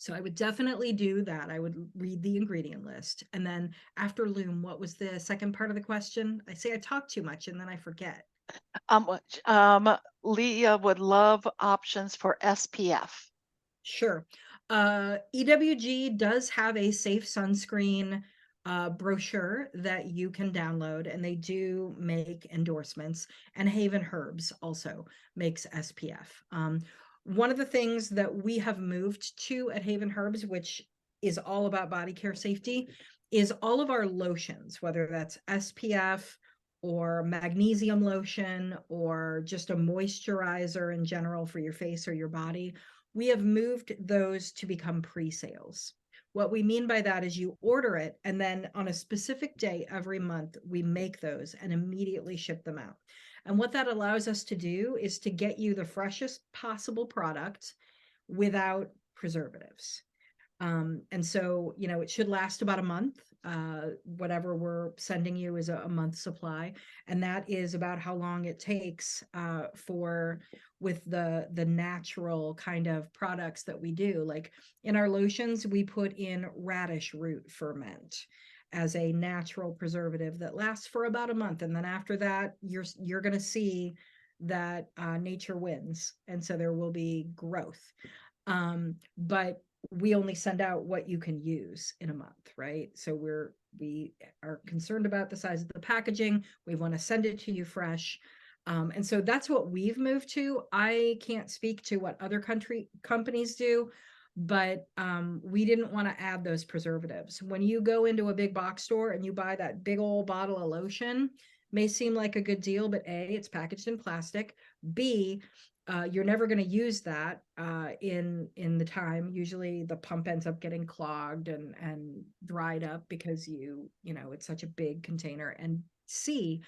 So I would definitely do that. I would read the ingredient list. And then after Loom, what was the second part of the question? I say I talk too much and then I forget. Leah would love options for SPF. Sure. EWG does have a safe sunscreen brochure that you can download, and they do make endorsements. And Haven Herbs also makes SPF. One of the things that we have moved to at Haven Herbs, which is all about body care safety, is all of our lotions, whether that's SPF or magnesium lotion or just a moisturizer in general for your face or your body. We have moved those to become pre-sales. What we mean by that is you order it, and then on a specific day every month, we make those and immediately ship them out. And what that allows us to do is to get you the freshest possible product without preservatives. And so, you know, it should last about a month. Whatever we're sending you is a month supply. And that is about how long it takes with the natural kind of products that we do. Like in our lotions, we put in radish root ferment as a natural preservative that lasts for about a month. And then after that, you're going to see that nature wins. And so there will be growth. But we only send out what you can use in a month, right? So we are concerned about the size of the packaging. We want to send it to you fresh. And so that's what we've moved to. I can't speak to what other companies do, but we didn't want to add those preservatives. When you go into a big box store and you buy that big old bottle of lotion, may seem like a good deal, but A, it's packaged in plastic. B, you're never going to use that in the time. Usually the pump ends up getting clogged and dried up because you know, it's such a big container. And C,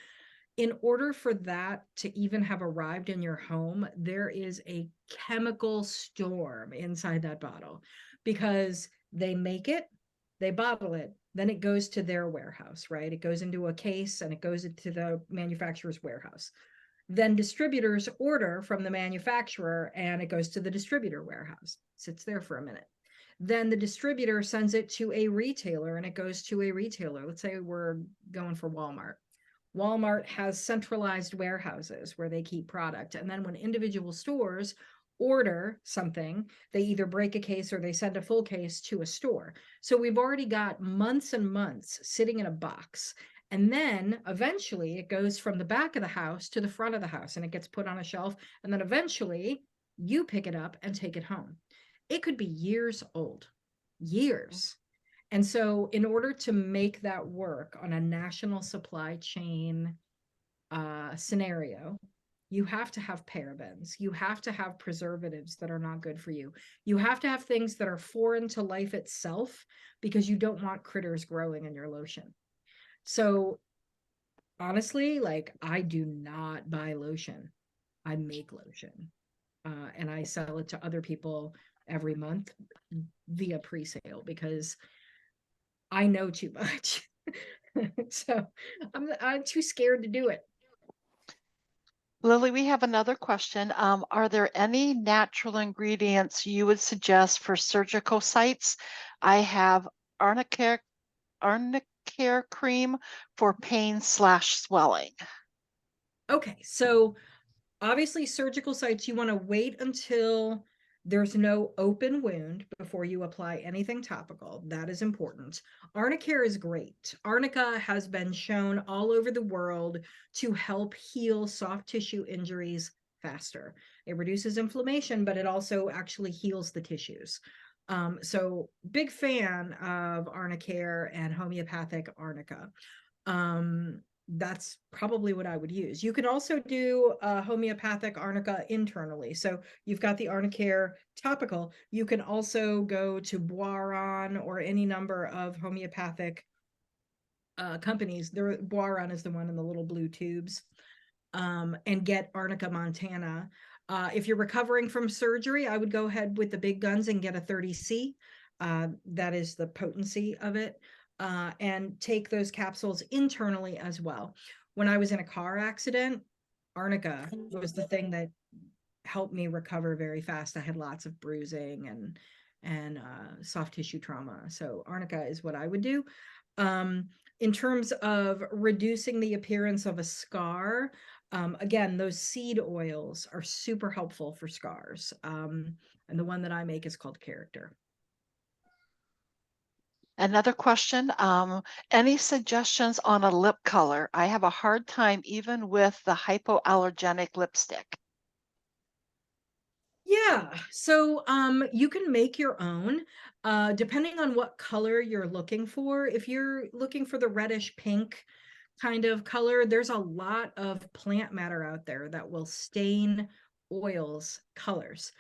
in order for that to even have arrived in your home, there is a chemical storm inside that bottle because they make it, they bottle it, then it goes to their warehouse, right? It goes into a case and it goes into the manufacturer's warehouse. Then distributors order from the manufacturer and it goes to the distributor warehouse, sits there for a minute. Then the distributor sends it to a retailer and it goes to a retailer. Let's say we're going for Walmart. Walmart has centralized warehouses where they keep product. And then when individual stores order something, they either break a case or they send a full case to a store. So we've already got months and months sitting in a box. And then eventually it goes from the back of the house to the front of the house and it gets put on a shelf. And then eventually you pick it up and take it home. It could be years old, years. And so in order to make that work on a national supply chain scenario, you have to have parabens. You have to have preservatives that are not good for you. You have to have things that are foreign to life itself because you don't want critters growing in your lotion. So honestly, like I do not buy lotion. I make lotion and I sell it to other people every month via pre-sale because I know too much. So I'm too scared to do it. Lily, we have another question. Are there any natural ingredients you would suggest for surgical sites? I have arnica cream for pain/swelling. Okay, so obviously surgical sites, you want to wait until there's no open wound before you apply anything topical. That is important. Arnica is great. Arnica has been shown all over the world to help heal soft tissue injuries faster. It reduces inflammation, but it also actually heals the tissues. So big fan of Arnicare and homeopathic Arnica. That's probably what I would use. You can also do homeopathic arnica internally. So you've got the Arnicare topical. You can also go to Boiron or any number of homeopathic companies. Boiron is the one in the little blue tubes, and get Arnica Montana. If you're recovering from surgery, I would go ahead with the big guns and get a 30C. That is the potency of it. And take those capsules internally as well. When I was in a car accident, Arnica was the thing that helped me recover very fast. I had lots of bruising and soft tissue trauma. So arnica is what I would do. In terms of reducing the appearance of a scar, again, those seed oils are super helpful for scars. And the one that I make is called Character. Another question, any suggestions on a lip color? I have a hard time even with the hypoallergenic lipstick. Yeah, so you can make your own depending on what color you're looking for. If you're looking for the reddish pink kind of color, there's a lot of plant matter out there that will stain oils colors.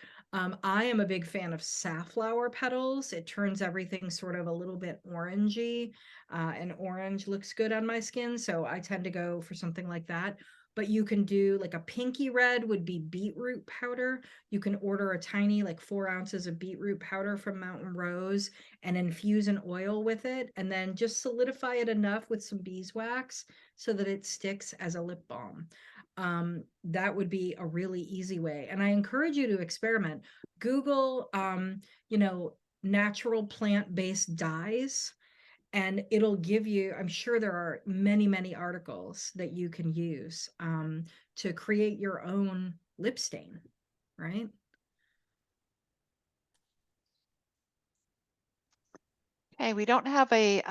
I am a big fan of safflower petals. It turns everything sort of a little bit orangey, and orange looks good on my skin, so I tend to go for something like that. But you can do like a pinky red would be beetroot powder. You can order a tiny, like 4 ounces of beetroot powder from Mountain Rose and infuse an oil with it, and then just solidify it enough with some beeswax so that it sticks as a lip balm. That would be a really easy way. And I encourage you to experiment. Google, natural plant-based dyes, and it'll give you, I'm sure there are many, many articles that you can use to create your own lip stain, right? Okay, we don't have a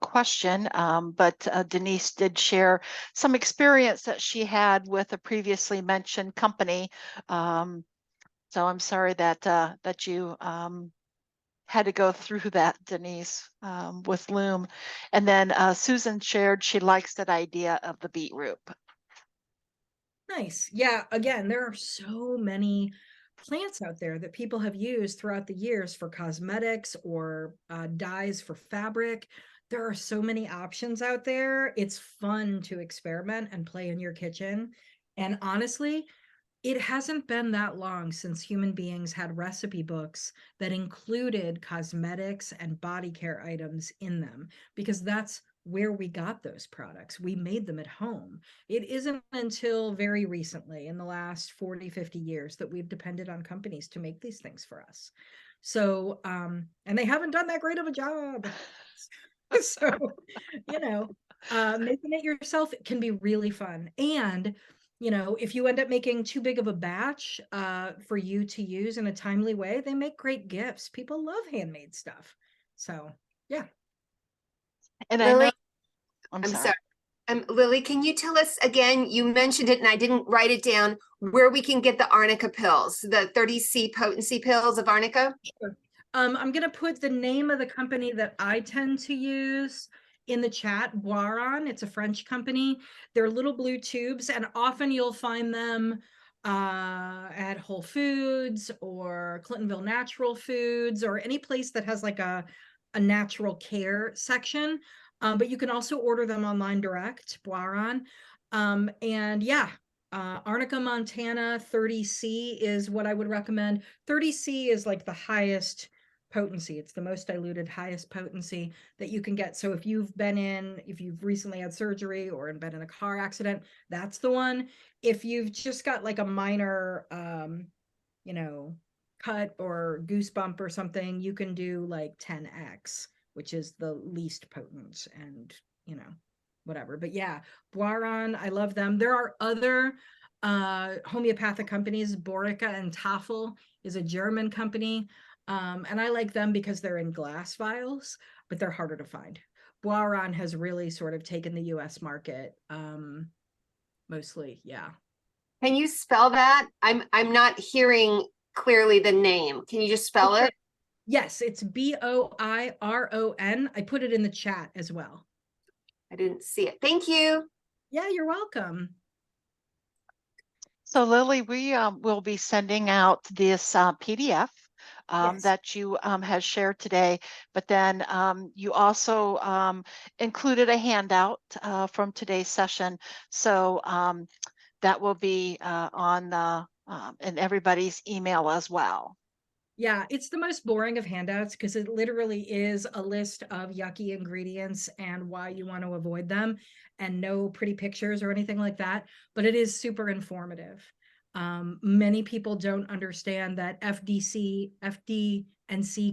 question, but Denise did share some experience that she had with a previously mentioned company. So I'm sorry that that you had to go through that, Denise, with Loom. And then Susan shared she likes that idea of the beetroot. Nice. Yeah, again, there are so many plants out there that people have used throughout the years for cosmetics or dyes for fabric. There are so many options out there. It's fun to experiment and play in your kitchen. And honestly, it hasn't been that long since human beings had recipe books that included cosmetics and body care items in them, because that's where we got those products. We made them at home. It isn't until very recently, in the last 40, 50 years, that we've depended on companies to make these things for us. So, and they haven't done that great of a job. So, making it yourself can be really fun. And if you end up making too big of a batch for you to use in a timely way, they make great gifts. People love handmade stuff. So, yeah. And Lily, I know, I'm sorry. Lily, can you tell us again? You mentioned it and I didn't write it down, where we can get the arnica pills, the 30C potency pills of arnica? Sure. I'm going to put the name of the company that I tend to use in the chat, Boiron. It's a French company. They're little blue tubes, and often you'll find them at Whole Foods or Clintonville Natural Foods or any place that has like a natural care section. But you can also order them online direct, Boiron. And yeah, Arnica Montana 30C is what I would recommend. 30C is like the highest potency. It's the most diluted, highest potency that you can get. So if you've recently had surgery or been in a car accident, that's the one. If you've just got like a minor, cut or goosebump or something, you can do like 10X, which is the least potent, and whatever. But yeah, Boiron, I love them. There are other homeopathic companies. Borica and Tafel is a German company. And I like them because they're in glass vials, but they're harder to find. Boiron has really sort of taken the US market, mostly. Yeah. Can you spell that? I'm not hearing clearly the name. Can you just spell it? Yes, it's Boiron. I put it in the chat as well. I didn't see it. Thank you. Yeah, you're welcome. So Lily, we will be sending out this PDF Yes. that you has shared today, but then you also included a handout from today's session. So that will be on in everybody's email as well. Yeah, it's the most boring of handouts because it literally is a list of yucky ingredients and why you want to avoid them, and no pretty pictures or anything like that. But it is super informative. Many people don't understand that FD&C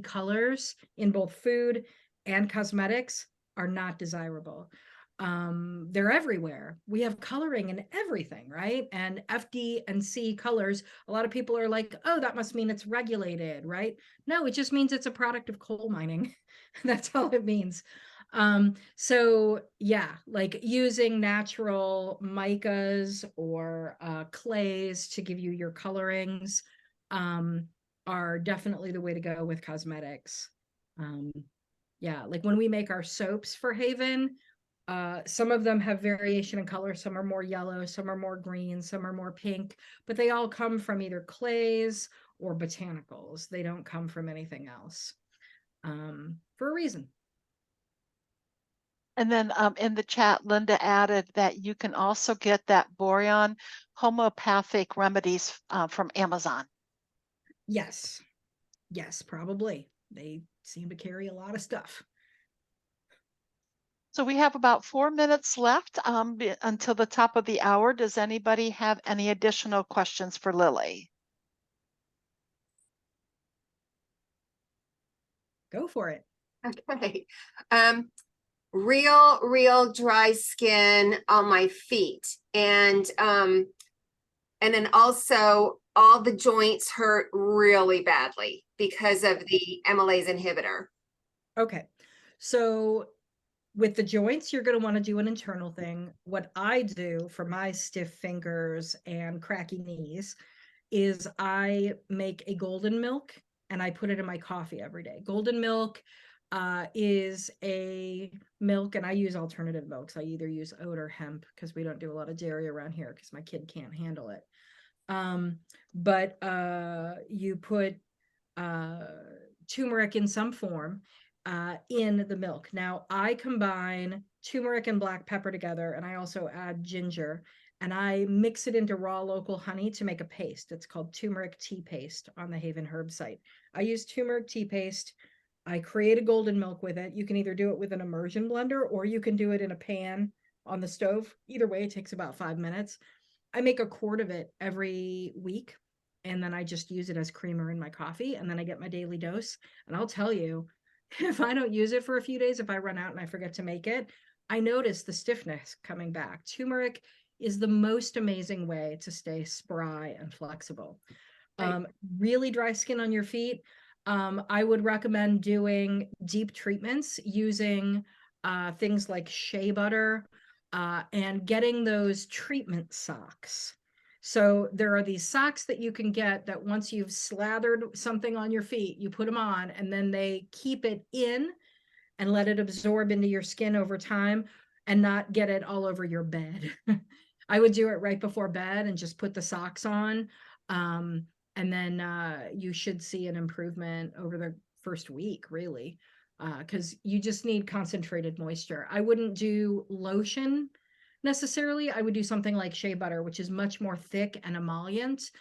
colors in both food and cosmetics are not desirable. They're everywhere. We have coloring in everything, right? And FD&C colors, a lot of people are like, oh, that must mean it's regulated, right? No, it just means it's a product of coal mining. That's all it means. So yeah, like using natural micas or clays to give you your colorings are definitely the way to go with cosmetics. Yeah, like when we make our soaps for Haven, some of them have variation in color. Some are more yellow, some are more green, some are more pink, but they all come from either clays or botanicals. They don't come from anything else for a reason. And then in the chat, Linda added that you can also get that boron homeopathic remedies from Amazon. Yes. Yes, probably. They seem to carry a lot of stuff. So we have about 4 minutes left until the top of the hour. Does anybody have any additional questions for Lily? Go for it. Okay. Real dry skin on my feet. And then also all the joints hurt really badly because of the amylase inhibitor. Okay. So with the joints, you're going to want to do an internal thing. What I do for my stiff fingers and cracky knees is I make a golden milk and I put it in my coffee every day. Golden milk is a milk, and I use alternative milks. I either use oat or hemp because we don't do a lot of dairy around here because my kid can't handle it. But you put turmeric in some form in the milk. Now I combine turmeric and black pepper together, and I also add ginger, and I mix it into raw local honey to make a paste. It's called turmeric tea paste on the Haven Herb site. I use turmeric tea paste. I create a golden milk with it. You can either do it with an immersion blender or you can do it in a pan on the stove. Either way, it takes about 5 minutes. I make a quart of it every week, and then I just use it as creamer in my coffee, and then I get my daily dose. And I'll tell you, if I don't use it for a few days, if I run out and I forget to make it, I notice the stiffness coming back. Turmeric is the most amazing way to stay spry and flexible. Right. Really dry skin on your feet, I would recommend doing deep treatments using things like shea butter and getting those treatment socks. So there are these socks that you can get that once you've slathered something on your feet, you put them on and then they keep it in and let it absorb into your skin over time and not get it all over your bed. I would do it right before bed and just put the socks on. And then you should see an improvement over the first week, really, because you just need concentrated moisture. I wouldn't do lotion necessarily. I would do something like shea butter, which is much more thick and emollient.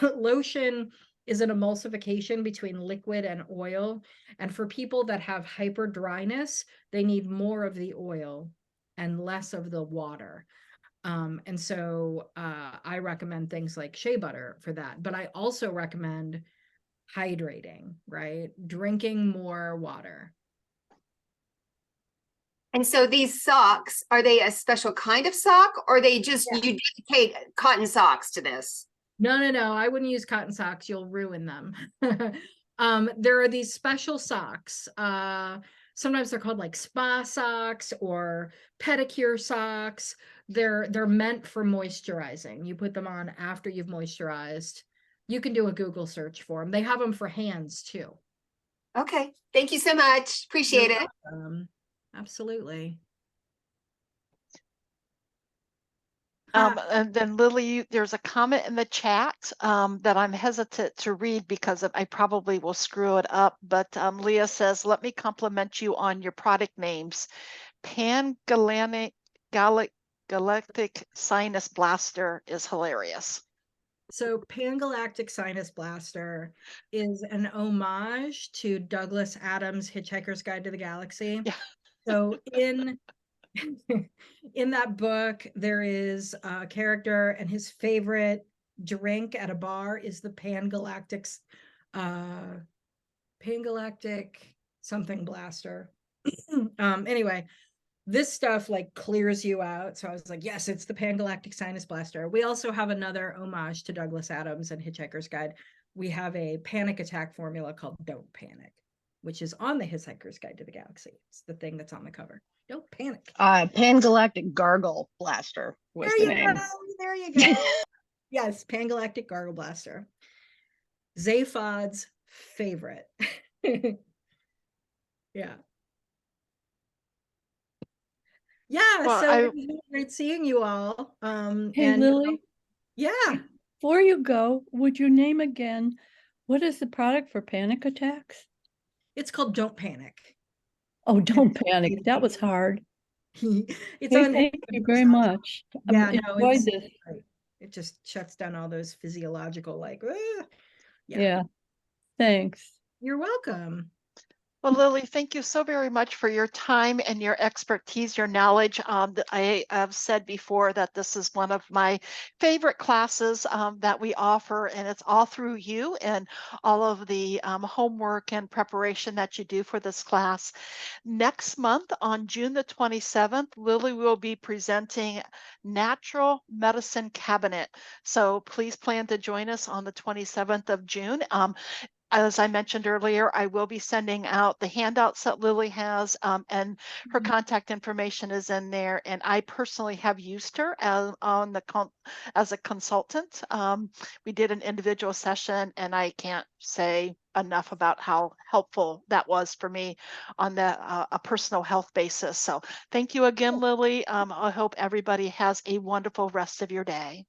Lotion is an emulsification between liquid and oil. And for people that have hyper dryness, they need more of the oil and less of the water. And so I recommend things like shea butter for that. But I also recommend hydrating, right? Drinking more water. And so these socks, are they a special kind of sock, or they just, Yeah. you dedicate cotton socks to this? No, I wouldn't use cotton socks. You'll ruin them. There are these special socks. Sometimes they're called like spa socks or pedicure socks. They're meant for moisturizing. You put them on after you've moisturized. You can do a Google search for them. They have them for hands too. Okay, thank you so much. Appreciate it. Absolutely. And then Lily, there's a comment in the chat that I'm hesitant to read because I probably will screw it up. But Leah says, let me compliment you on your product names. Galactic Sinus Blaster is hilarious. So Pangalactic Sinus Blaster is an homage to Douglas Adams' Hitchhiker's Guide to the Galaxy. Yeah. So in that book, there is a character and his favorite drink at a bar is the Pangalactic something blaster. Anyway, this stuff like clears you out. So I was like, yes, it's the Pangalactic Sinus Blaster. We also have another homage to Douglas Adams and Hitchhiker's Guide. We have a panic attack formula called Don't Panic, which is on the Hitchhiker's Guide to the Galaxy. It's the thing that's on the cover. Don't panic. Pangalactic Gargle Blaster was the name. There you go. Yes, Pangalactic Gargle Blaster. Zaphod's favorite. Yeah. Yeah, Well, so it was really great seeing you all. Hey, And Lily, yeah, before you go, would you name again, what is the product for panic attacks? it's called Don't Panic. Oh, don't panic. That was hard. It's Hey, on. thank you very much. Yeah, I no, enjoyed it's this. great. It just shuts down all those physiological like. Yeah, thanks. You're welcome. Well, Lily, thank you so very much for your time and your expertise, your knowledge. I have said before that this is one of my favorite classes that we offer, and it's all through you and all of the homework and preparation that you do for this class. Next month on June the 27th, Lily will be presenting Natural Medicine Cabinet. So please plan to join us on the 27th of June. As I mentioned earlier, I will be sending out the handouts that Lily has, and her contact information is in there. And I personally have used her as a consultant. We did an individual session, and I can't say enough about how helpful that was for me on a personal health basis. So thank you again, Lily. I hope everybody has a wonderful rest of your day.